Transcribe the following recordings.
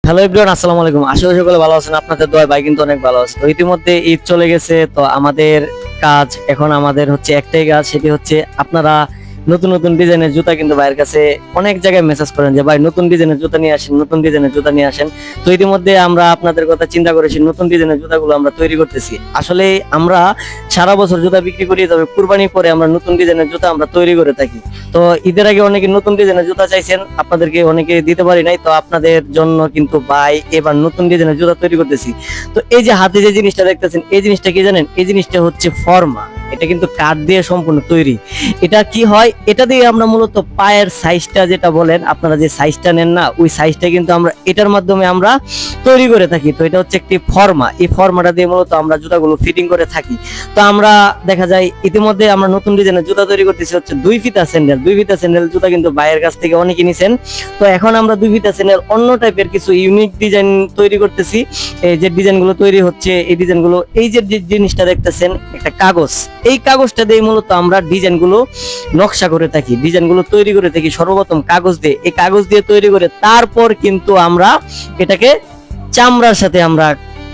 Hello everyone, আসসালামু আলাইকুম। আশা করি সকলে ভালো আছেন। আপনাদের দোয়ায় ভাই কিন্তু অনেক ভালো আছে। তো ইতিমধ্যে ঈদ চলে গেছে, তো আমাদের কাজ এখন আমাদের হচ্ছে একটাই কাজ, সেটি হচ্ছে আপনারা নতুন নতুন ডিজাইনের জুতা কিন্তু ভাইয়ের কাছে অনেক জায়গায় মেসেজ করেন যে ভাই নতুন ডিজাইনের জুতা নিয়ে আসেন, নতুন ডিজাইনের জুতা নিয়ে আসেন। তো ইতিমধ্যে আমরা আপনাদের কথা চিন্তা করেছি, নতুন ডিজাইনের জুতাগুলো আমরা তৈরি করতেছি। আসলে আমরা সারা বছর জুতা বিক্রি করি, তবে কুরবানির পরে আমরা নতুন ডিজাইনের জুতা আমরা তৈরি করে থাকি। তো ঈদের আগে অনেকে নতুন ডিজাইনের জুতা চাইছেন, আপনাদেরকে অনেকে দিতে পারি নাই। তো আপনাদের জন্য কিন্তু ভাই এবার নতুন ডিজাইনের জুতা তৈরি করতেছি। তো এই যে হাতে যে জিনিসটা দেখতেছেন, এই জিনিসটা কি জানেন? এই জিনিসটা হচ্ছে ফর্মা। এটা কিন্তু কাঠ দিয়ে সম্পূর্ণ তৈরি। এটা কি হয়, এটা দিয়ে আমরা মূলত পায়ের সাইজটা যেটা বলেন, আপনারা যে সাইজটা নেন না, ওই সাইজটা কিন্তু আমরা এটার মাধ্যমে আমরা তৈরি করে থাকি। তো এটা হচ্ছে একটি ফর্মা। এই ফর্মাটা দিয়ে মূলত আমরা জুতাগুলো ফিটিং করে থাকি। তো আমরা দেখা যায় ইতিমধ্যে আমরা নতুন ডিজাইনের জুতা তৈরি করতেছি হচ্ছে দুই ফিতা স্যান্ডেল জুতা কিন্তু ভাইয়ের কাছ থেকে অনেকে নিছেন। তো এখন আমরা দুই ফিতা স্যান্ডেল অন্য টাইপের কিছু ইউনিক ডিজাইন তৈরি করতেছি। এই যে ডিজাইনগুলো তৈরি হচ্ছে, এই ডিজাইনগুলো, এই যে জিনিসটা দেখতেছেন একটা কাগজ, এই কাগজটা দিয়ে মূলত আমরা ডিজাইনগুলো নকশা করে থাকি, ডিজাইনগুলো তৈরি করে থাকি সর্বপ্রথম কাগজ দিয়ে। এই কাগজ দিয়ে তৈরি করে তারপর কিন্তু আমরা এটাকে চামড়ার সাথে আমরা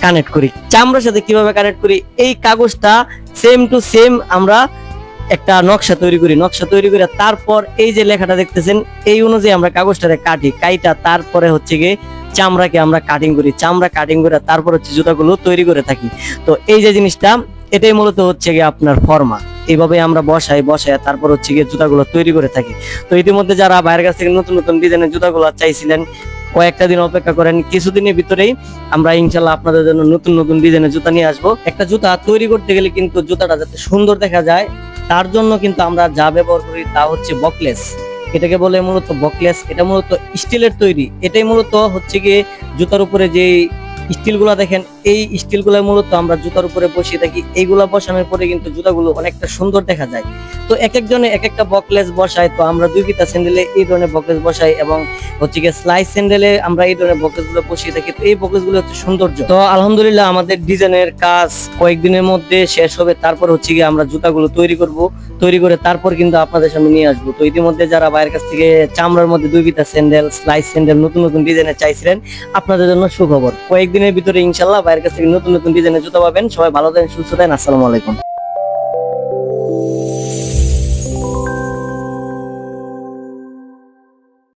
কানেক্ট করি। চামড়ার সাথে কিভাবে কানেক্ট করি? এই কাগজটা সেম টু সেম আমরা একটা নকশা তৈরি করি, নকশা তৈরি করে তারপর এই যে লেখাটা দেখতেছেন, এই অনুযায়ী আমরা কাগজটারে কাইটা তারপরে হচ্ছে গিয়ে চামড়াকে আমরা কাটিং করি, চামড়া কাটিং করে তারপর হচ্ছে জুতাগুলো তৈরি করে থাকি। তো এই যে জিনিসটা, এটাই মূলত হচ্ছে গিয়ে আপনার ফর্মা। এইভাবে আমরা বসাই তারপর হচ্ছে গিয়ে জুতাগুলো তৈরি করে থাকি। তো ইতিমধ্যে যারা বাইরের কাছ থেকে নতুন নতুন ডিজাইনের জুতাগুলো চাইছিলেন, কয়েকটা দিন অপেক্ষা করেন, কিছুদিনের ভিতরেই আমরা ইনশাল্লাহ আপনাদের জন্য নতুন নতুন ডিজাইনের জুতা নিয়ে আসবো। একটা জুতা তৈরি করতে গেলে কিন্তু জুতাটা যাতে সুন্দর দেখা যায়, তার জন্য কিন্তু আমরা যা ব্যবহার করি তা হচ্ছে বকলেস। এটাকে বলে মূলত বকলেস। এটা মূলত স্টিলের তৈরি। এটাই মূলত হচ্ছে গিয়ে জুতার উপরে যে স্টিল গুলা দেখেন, এই স্টিল গুলা মূলত আমরা জুতার উপরে বসিয়ে থাকি। এইগুলা বসানোর পরে কিন্তু জুতাগুলো অনেকটা সুন্দর দেখা যায়। তো এক একজনে এক একটা বকলেস বসায়। তো আমরা দুই ফিতা স্যান্ডেলে এই ধরনের বকলেস বসাই এবং হচ্ছে গিয়ে স্লাইস স্যান্ডেলে আমরা এই ধরনের বকলেস গুলো বসিয়ে থাকি। তো এই বকলেস গুলো হচ্ছে সৌন্দর্য। তো আলহামদুলিল্লাহ আমাদের ডিজাইনের কাজ কয়েকদিনের মধ্যে শেষ হবে। তারপর হচ্ছে গিয়ে আমরা জুতাগুলো তৈরি করব, তৈরি করে তারপর কিন্তু আপনাদের সামনে নিয়ে আসবো। তো ইতিমধ্যে যারা বাইরের কাছ থেকে চামড়ার মধ্যে দুই ফিতা স্যান্ডেল, স্লাইস স্যান্ডেল নতুন নতুন ডিজাইনের চাইছিলেন, আপনাদের জন্য সুখবর, কয়েকদিনের ভিতরে ইনশাল্লাহ বাইরের কাছ থেকে নতুন নতুন ডিজাইনের জুতা পাবেন। সবাই ভালো থাকেন, সুস্থ থাকেন। আসসালামু আলাইকুম।